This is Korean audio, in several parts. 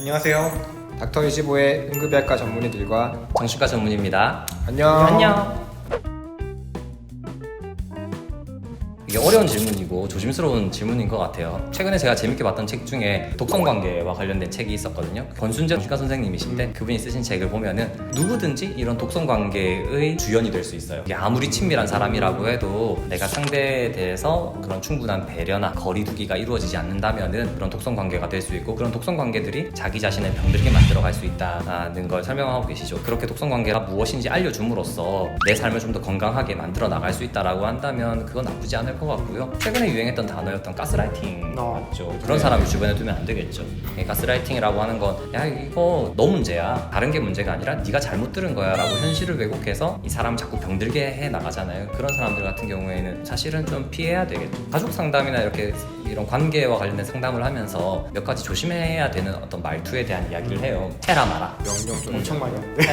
안녕하세요. 닥터25의 응급의학과 전문의들과 정신과 전문입니다. 안녕. 이게 어려운 질문이고 조심스러운 질문인 것 같아요. 최근에 제가 재밌게 봤던 책 중에 독성관계와 관련된 책이 있었거든요. 권순재 정신과 선생님이신데 그분이 쓰신 책을 보면은 누구든지 이런 독성관계의 주연이 될 수 있어요. 이게 아무리 친밀한 사람이라고 해도 내가 상대에 대해서 그런 충분한 배려나 거리두기가 이루어지지 않는다면은 그런 독성관계가 될 수 있고, 그런 독성관계들이 자기 자신을 병들게 만들어갈 수 있다는 걸 설명하고 계시죠. 그렇게 독성관계가 무엇인지 알려줌으로써 내 삶을 좀 더 건강하게 만들어 나갈 수 있다라고 한다면 그건 나쁘지 않을 것 같고요. 최근에 유행했던 단어였던 가스라이팅 맞죠? 그런 사람을 주변에 두면 안 되겠죠. 가스라이팅이라고 하는 건 야 이거 너 문제야, 다른 게 문제가 아니라 네가 잘못 들은 거야 라고 현실을 왜곡해서 이 사람을 자꾸 병들게 해 나가잖아요. 그런 사람들 같은 경우에는 사실은 좀 피해야 되겠죠. 가족 상담이나 이런 관계와 관련된 상담을 하면서 몇 가지 조심해야 되는 어떤 말투에 대한 이야기를 해요. 해라 마라. 명령 좀 엄청 많이 하는데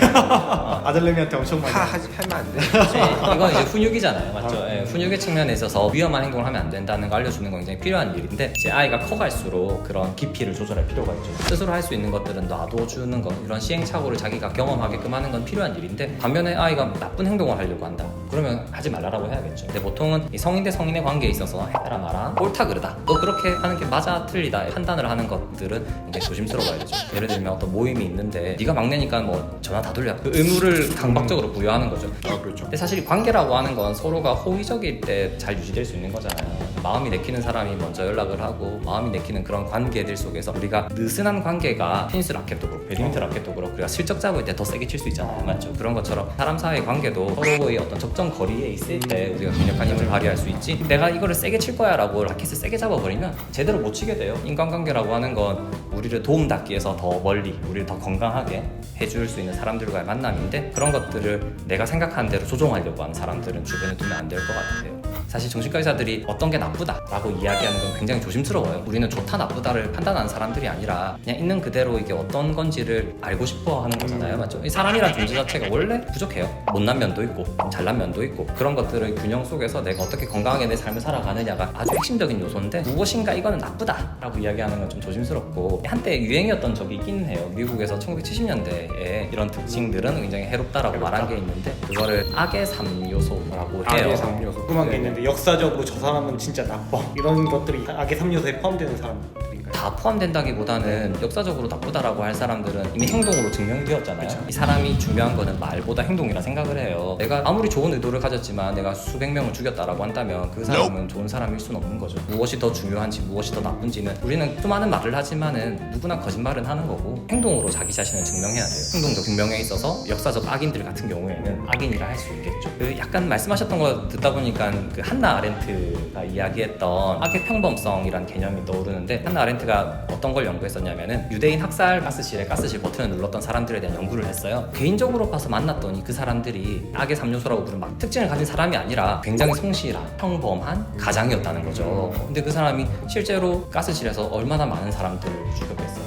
아들내미한테 엄청 많이 하면 안 돼. 이건 이제 훈육이잖아요, 맞죠? 훈육의 측면에 있어서 위험한 행동을 하면 안 된다는 걸 알려주는 건 굉장히 필요한 일인데, 이제 아이가 커갈수록 그런 깊이를 조절할 필요가 있죠. 스스로 할 수 있는 것들은 놔둬주는 것, 이런 시행착오를 자기가 경험하게끔 하는 건 필요한 일인데, 반면에 아이가 나쁜 행동을 하려고 한다 그러면 하지 말라고 해야겠죠. 근데 보통은 이 성인 대 성인의 관계에 있어서 해라 마라, 옳다 그르다, 너 그렇게 하는 게 맞아 틀리다 판단을 하는 것들은 굉장히 조심스러워야 되죠. 예를 들면 어떤 모임이 있는데 네가 막내니까 뭐 전화 다 돌려, 그 의무를 강박적으로 부여하는 거죠. 그렇죠. 근데 사실 관계라고 하는 건 서로가 호의적일 때 잘 유지될 수 있는 거잖아요. 마음이 내키는 사람이 먼저 연락을 하고, 마음이 내키는 그런 관계들 속에서 우리가 느슨한 관계가 테니스 라켓도 그렇고 배드민턴 라켓도 그렇고 우리가 슬쩍 잡을 때 더 세게 칠 수 있잖아요, 맞죠? 그런 것처럼 사람 사이의 관계도 서로의 어떤 적정 거리에 있을 때 우리가 강력한 힘을 발휘할 수 있지, 내가 이거를 세게 칠 거야 라고 라켓을 세게 잡아버리면 제대로 못 치게 돼요. 인간관계라고 하는 건 우리를 도움닫기 위해서 더 멀리, 우리를 더 건강하게 해줄 수 있는 사람들과의 만남인데, 그런 것들을 내가 생각하는 대로 조종하려고 하는 사람들은 주변에 두면 안 될 것 같아요. 사실 정신과 의사들이 어떤 게 나쁘다라고 이야기하는 건 굉장히 조심스러워요. 우리는 좋다 나쁘다를 판단하는 사람들이 아니라 그냥 있는 그대로 이게 어떤 건지를 알고 싶어 하는 거잖아요, 맞죠? 이 사람이란 존재 자체가 원래 부족해요. 못난 면도 있고 잘난 면도 있고, 그런 것들의 균형 속에서 내가 어떻게 건강하게 내 삶을 살아가느냐가 아주 핵심적인 요소인데, 무엇인가 이거는 나쁘다라고 이야기하는 건 좀 조심스럽고, 한때 유행이었던 적이 있긴 해요. 미국에서 1970년대에 이런 특징들은 굉장히 해롭다라고 말한 게 있는데, 그거를 악의 3요소라고 해요. 악의 3요소. 궁금한 게 있는데, 역사적으로 저 사람은 진짜 나빠, 이런 것들이 악의 3요소에 포함되는 사람들인가요? 다 포함된다기보다는 역사적으로 나쁘다라고 할 사람들은 이미 행동으로 증명되었잖아요. 이 사람이 중요한 거는 말보다 행동이라 생각을 해요. 내가 아무리 좋은 의도를 가졌지만 내가 수백 명을 죽였다라고 한다면 그 사람은 좋은 사람일 수는 없는 거죠. 무엇이 더 중요한지 무엇이 더 나쁜지는 우리는 수많은 말을 하지만은 누구나 거짓말은 하는 거고, 행동으로 자기 자신을 증명해야 돼요. 행동적 증명에 있어서 역사적 악인들 같은 경우에는 악인이라 할 수 있겠죠. 그 약간 말씀하셨던 거 듣다 보니까 그 한나 아렌트가 이야기했던 악의 평범성이란 개념이 떠오르는데, 한나 아렌트가 어떤 걸 연구했었냐면은 유대인 학살 가스실에 가스실 버튼을 눌렀던 사람들에 대한 연구를 했어요. 개인적으로 봐서 만났더니 그 사람들이 악의 3요소라고 부르는 막 특징을 가진 사람이 아니라 굉장히 성실한 평범한 가장이었다는 거죠. 근데 그 사람이 실제로 가스실에서 얼마나 많은 사람들을 죽였겠어요.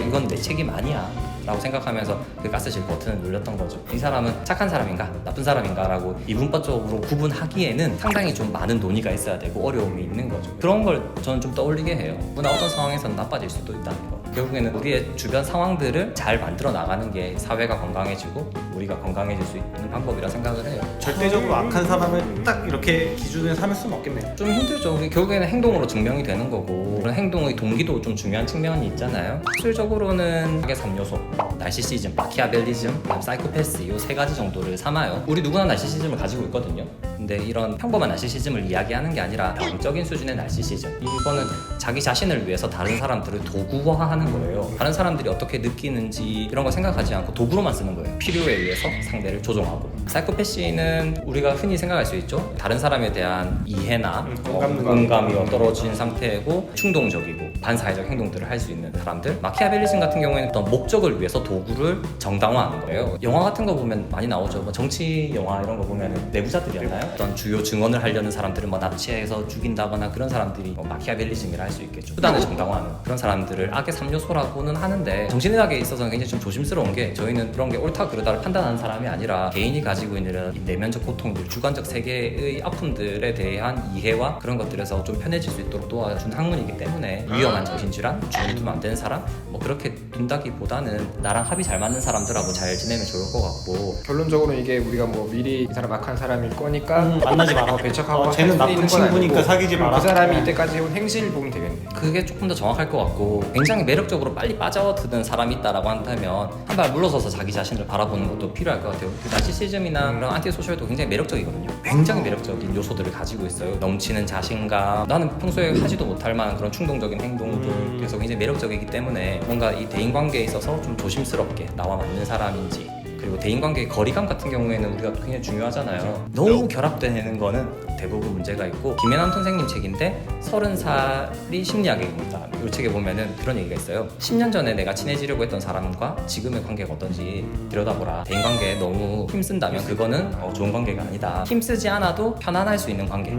이건 내 책임 아니야 라고 생각하면서 그 가스실 버튼을 눌렸던 거죠. 이 사람은 착한 사람인가 나쁜 사람인가 라고 이분법적으로 구분하기에는 상당히 좀 많은 논의가 있어야 되고 어려움이 있는 거죠. 그런 걸 저는 좀 떠올리게 해요. 누구나 어떤 상황에서는 나빠질 수도 있다는 거. 결국에는 우리의 주변 상황들을 잘 만들어 나가는 게 사회가 건강해지고 우리가 건강해질 수 있는 방법이라 생각을 해요. 절대적으로 악한 사람을 딱 이렇게 기준에 삼을 수는 없겠네요. 좀 힘들죠. 결국에는 행동으로 증명이 되는 거고, 그런 행동의 동기도 좀 중요한 측면이 있잖아요. 학술적으로는 악의 3요소, 나르시시즘, 마키아벨리즘, 사이코패스, 이 세 가지 정도를 삼아요. 우리 누구나 나르시시즘을 가지고 있거든요. 근데 이런 평범한 나르시시즘을 이야기하는 게 아니라 병적인 수준의 나르시시즘, 이거는 자기 자신을 위해서 다른 사람들을 도구화하는 거예요. 다른 사람들이 어떻게 느끼는지 이런 거 생각하지 않고 도구로만 쓰는 거예요. 필요에 의해서 상대를 조종하고. 사이코패시는 우리가 흔히 생각할 수 있죠. 다른 사람에 대한 이해나 공감이 떨어진 상태고 충동적이고 반사회적 행동들을 할 수 있는 사람들. 마키아벨리즘 같은 경우에는 어떤 목적을 위해서 도구를 정당화하는 거예요. 영화 같은 거 보면 많이 나오죠. 뭐 정치 영화 이런 거 보면 내부자들이었나요? 어떤 주요 증언을 하려는 사람들을 뭐 납치해서 죽인다거나 그런 사람들이 마키아벨리즘이라 할 수 있겠죠. 수단을 정당화하는 그런 사람들을 악의 3요소라고는 하는데, 정신의학에 있어서는 굉장히 좀 조심스러운 게, 저희는 그런 게 옳다 그르다를 판단하는 사람이 아니라 개인이 가지고 있는 이 내면적 고통들, 주관적 세계의 아픔들에 대한 이해와 그런 것들에서 좀 편해질 수 있도록 도와준 학문이기 때문에 위험한 정신질환, 주변에 두면 안 되는 사람 뭐 그렇게 둔다기보다는 나랑 합이 잘 맞는 사람들하고 잘 지내면 좋을 것 같고. 결론적으로 이게 우리가 뭐 미리 이 사람 악한 사람일 거니까 만나지 마라. 배척하고 쟤는 할 수 있는 나쁜 건 친구니까 아니고 사귀지 그럼 마라. 그 사람이 네. 이때까지 해온 행실을 보면 되겠네. 그게 조금 더 정확할 것 같고, 굉장히 매력적으로 빨리 빠져드는 사람이 있다라고 한다면 한 발 물러서서 자기 자신을 바라보는 것도 필요할 것 같아요. 그 나시시즘이나 그런 안티소셜도 굉장히 매력적이거든요. 굉장히 매력적인 요소들을 가지고 있어요. 넘치는 자신감, 나는 평소에 하지도 못할 만한 그런 충동적인 행동들, 그래서 굉장히 매력적이기 때문에 뭔가 이 대인관계에 있어서 좀 조심스럽게 나와 맞는 사람인지, 그리고 대인관계의 거리감 같은 경우에는 우리가 굉장히 중요하잖아요. 너무 결합되는 거는 대부분 문제가 있고, 김혜남 선생님 책인데 30살이 심리학입니다. 이 책에 보면은 그런 얘기가 있어요. 10년 전에 내가 친해지려고 했던 사람과 지금의 관계가 어떤지 들여다보라. 대인관계에 너무 힘쓴다면 그거는 좋은 관계가 아니다. 힘쓰지 않아도 편안할 수 있는 관계,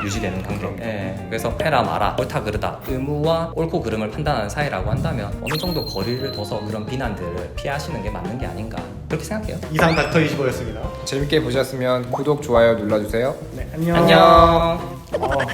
유지되는 관계. 예, 그래서 해라 마라, 옳다 그르다, 의무와 옳고 그름을 판단하는 사이라고 한다면 어느 정도 거리를 둬서 그런 비난들을 피하시는 게 맞는 게 아닌가, 그렇게 생각해요. 이상 닥터25였습니다. 재밌게 보셨으면 구독, 좋아요 눌러주세요. 네, 안녕. 안녕. 피곤하네.